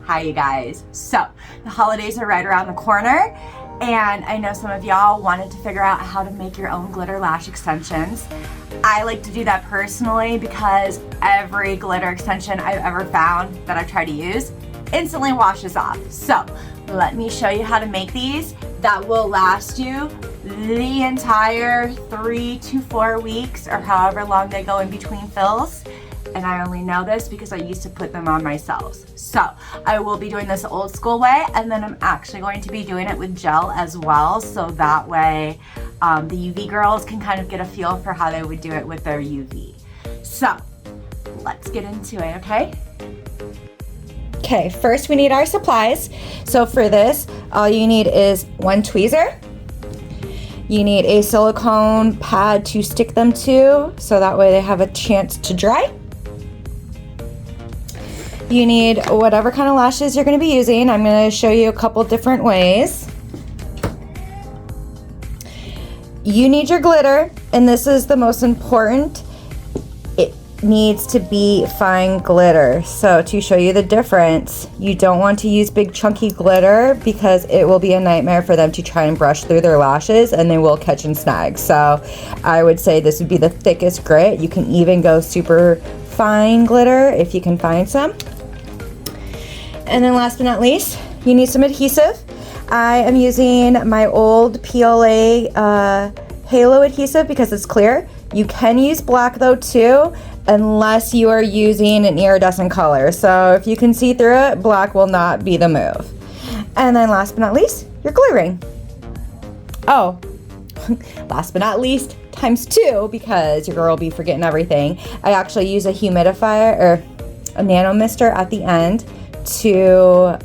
Hi you guys. So the holidays are right around the corner and I know some of y'all wanted to figure out how to make your own glitter lash extensions. I like to do that personally because every glitter extension I've ever found that I've tried to use instantly washes off. So let me show you how to make these that will last you the entire 3 to 4 weeks or however long they go in between fills. And I only know this because I used to put them on myself. So I will be doing this old school way, and then I'm actually going to be doing it with gel as well, so that way the UV girls can kind of get a feel for how they would do it with their UV. So let's get into it, okay? Okay, first we need our supplies. So for this, all you need is one tweezer. You need a silicone pad to stick them to, so that way they have a chance to dry. You need whatever kind of lashes you're going to be using. I'm going to show you a couple different ways. You need your glitter, and this is the most important. It needs to be fine glitter. So to show you the difference, you don't want to use big chunky glitter because it will be a nightmare for them to try and brush through their lashes and they will catch and snag. So I would say this would be the thickest grit. You can even go super fine glitter if you can find some. And then last but not least, you need some adhesive. I am using my old PLA Halo adhesive because it's clear. You can use black though too, unless you are using an iridescent color. So if you can see through it, black will not be the move. And then last but not least, your glue ring. Oh, last but not least, ×2, because your girl will be forgetting everything. I actually use a humidifier or a nano mister at the end to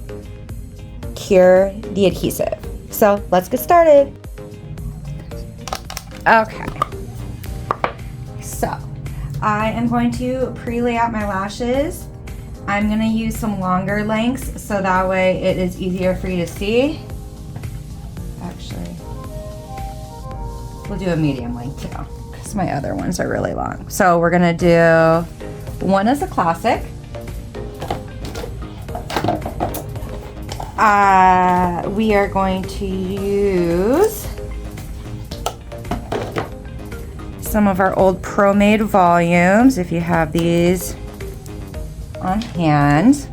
cure the adhesive. So let's get started. Okay, so I am going to pre-lay out my lashes. I'm going to use some longer lengths so that way it is easier for you to see. Actually, we'll do a medium length too because my other ones are really long. So we're going to do one as a classic. We are going to use some of our old Pro-Made volumes if you have these on hand.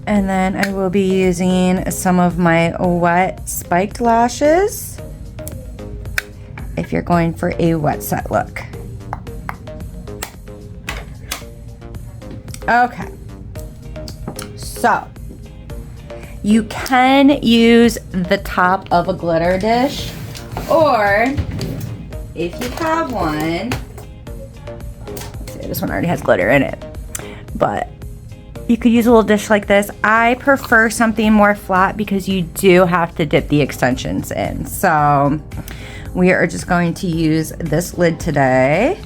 And then I will be using some of my wet spiked lashes if you're going for a wet set look. Okay, so you can use the top of a glitter dish, or if you have one, let's see, this one already has glitter in it, but you could use a little dish like this. I prefer something more flat because you do have to dip the extensions in. So we are just going to use this lid today.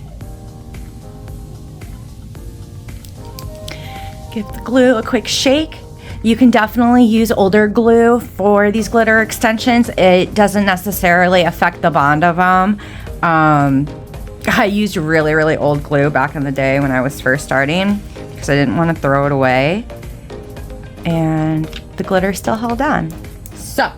Give the glue a quick shake. You can definitely use older glue for these glitter extensions. It doesn't necessarily affect the bond of them. I used really, really old glue back in the day when I was first starting because I didn't want to throw it away. And the glitter still held on. So,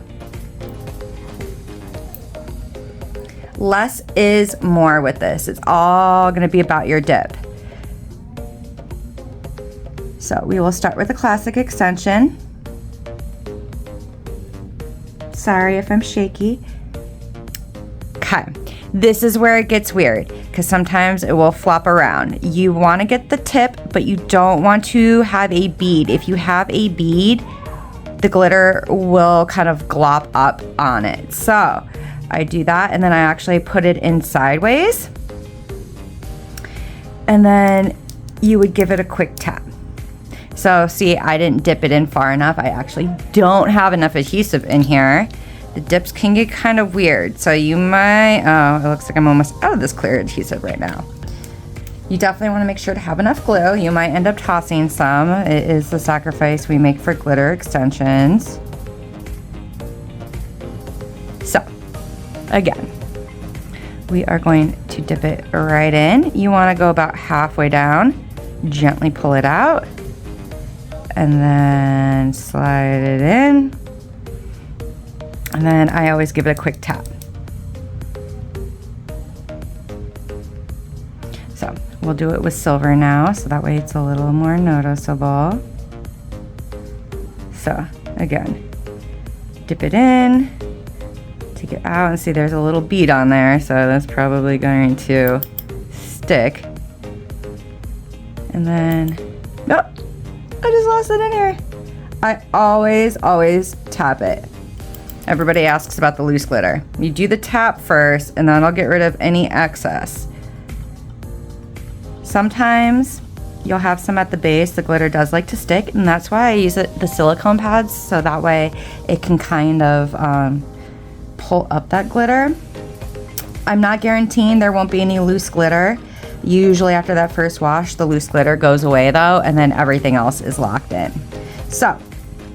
less is more with this. It's all going to be about your dip. So we will start with a classic extension. Sorry if I'm shaky. Okay, this is where it gets weird because sometimes it will flop around. You want to get the tip, but you don't want to have a bead. If you have a bead, the glitter will kind of glop up on it. So I do that, and then I actually put it in sideways. And then you would give it a quick tap. So see, I didn't dip it in far enough. I actually don't have enough adhesive in here. The dips can get kind of weird. So you might, oh, it looks like I'm almost out of this clear adhesive right now. You definitely want to make sure to have enough glue. You might end up tossing some. It is the sacrifice we make for glitter extensions. So, again, we are going to dip it right in. You want to go about halfway down, gently pull it out, and then slide it in. And then I always give it a quick tap. So we'll do it with silver now, so that way it's a little more noticeable. So again, dip it in, take it out, and see there's a little bead on there, so that's probably going to stick. And then, nope, I just lost it in here. I always tap it. Everybody asks about the loose glitter. You do the tap first, and then I'll get rid of any excess. Sometimes you'll have some at the base. The glitter does like to stick, and that's why I use the silicone pads, so that way it can kind of pull up that glitter. I'm not guaranteeing there won't be any loose glitter. Usually after that first wash, the loose glitter goes away though, and then everything else is locked in. So,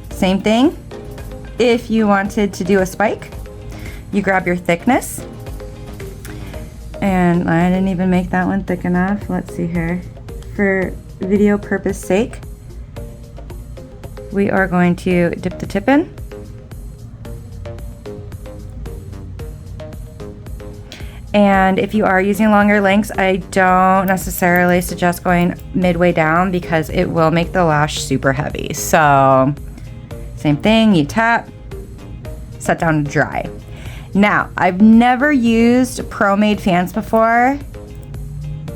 same thing. If you wanted to do a spike, you grab your thickness. And I didn't even make that one thick enough. Let's see here. For video purpose sake, we are going to dip the tip in. And if you are using longer lengths, I don't necessarily suggest going midway down because it will make the lash super heavy. So same thing, you tap, set down to dry. Now, I've never used pro-made fans before,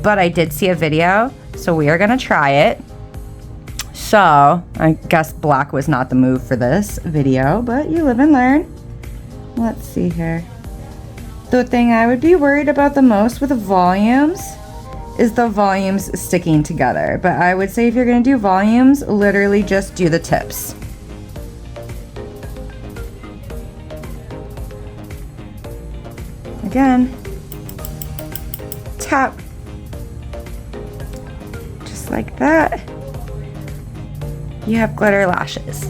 but I did see a video, so we are gonna try it. So I guess black was not the move for this video, but you live and learn. Let's see here. The thing I would be worried about the most with the volumes is the volumes sticking together. But I would say if you're gonna do volumes, literally just do the tips. Again, tap, just like that. You have glitter lashes.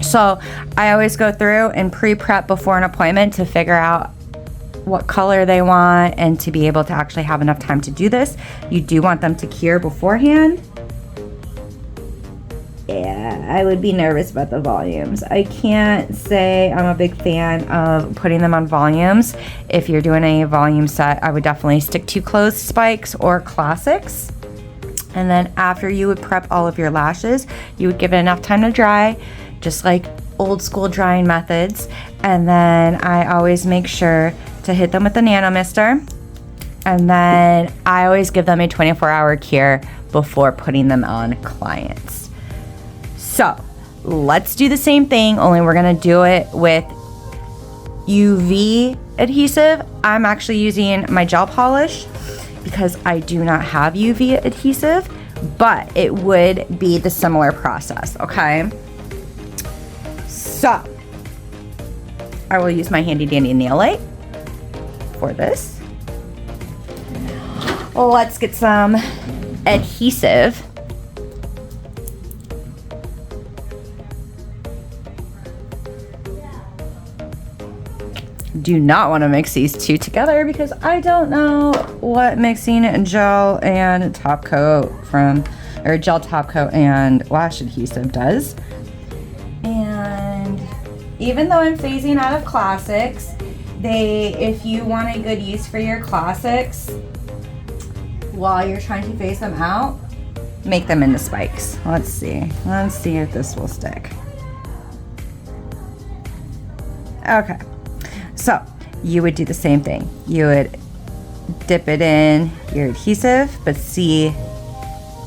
So I always go through and pre-prep before an appointment to figure out what color they want and to be able to actually have enough time to do this. You do want them to cure beforehand. Yeah, I would be nervous about the volumes. I can't say I'm a big fan of putting them on volumes. If you're doing a volume set, I would definitely stick to closed spikes or classics. And then after you would prep all of your lashes, you would give it enough time to dry, just like old school drying methods. And then I always make sure to hit them with the nano mister. And then I always give them a 24-hour cure before putting them on clients. So let's do the same thing, only we're gonna do it with UV adhesive. I'm actually using my gel polish because I do not have UV adhesive, but it would be the similar process, okay? So I will use my handy dandy nail light for this. Let's get some adhesive. Do not want to mix these two together because I don't know what mixing gel and top coat or gel top coat and lash adhesive does. And even though I'm phasing out of classics, if you want a good use for your classics while you're trying to phase them out, make them into spikes. Let's see if this will stick. Okay. So you would do the same thing. You would dip it in your adhesive, but see,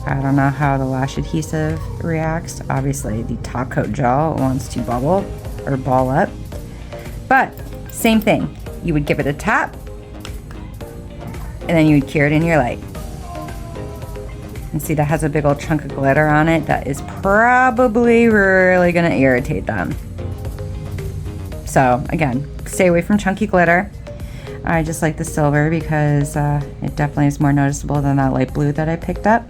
I don't know how the lash adhesive reacts. Obviously the top coat gel wants to bubble or ball up, but same thing. You would give it a tap and then you would cure it in your light. And see that has a big old chunk of glitter on it that is probably really gonna irritate them. So again, stay away from chunky glitter. I just like the silver because it definitely is more noticeable than that light blue that I picked up.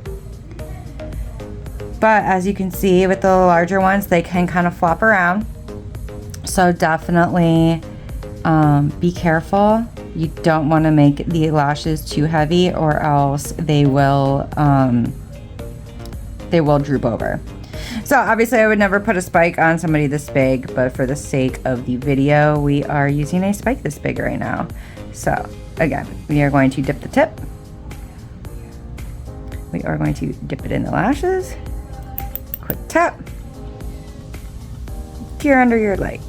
But as you can see with the larger ones, they can kind of flop around. So definitely be careful. You don't want to make the lashes too heavy or else they will droop over. So So obviously I would never put a spike on somebody this big, but for the sake of the video, we are using a spike this big right now. So again, we are going to dip the tip. We are going to dip it in the lashes. Quick tap. Here under your light.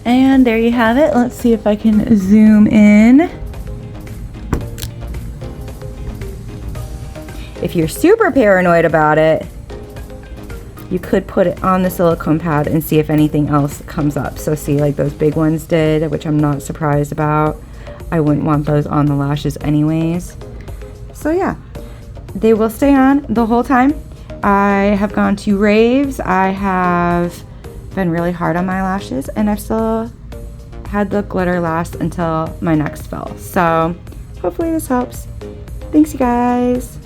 And there you have it. Let's see if I can zoom in. If you're super paranoid about it, you could put it on the silicone pad and see if anything else comes up. So see, like those big ones did, which I'm not surprised about. I wouldn't want those on the lashes anyways. So yeah, they will stay on the whole time. I have gone to raves. I have been really hard on my lashes, and I've still had the glitter last until my next fill. So hopefully this helps. Thanks, you guys.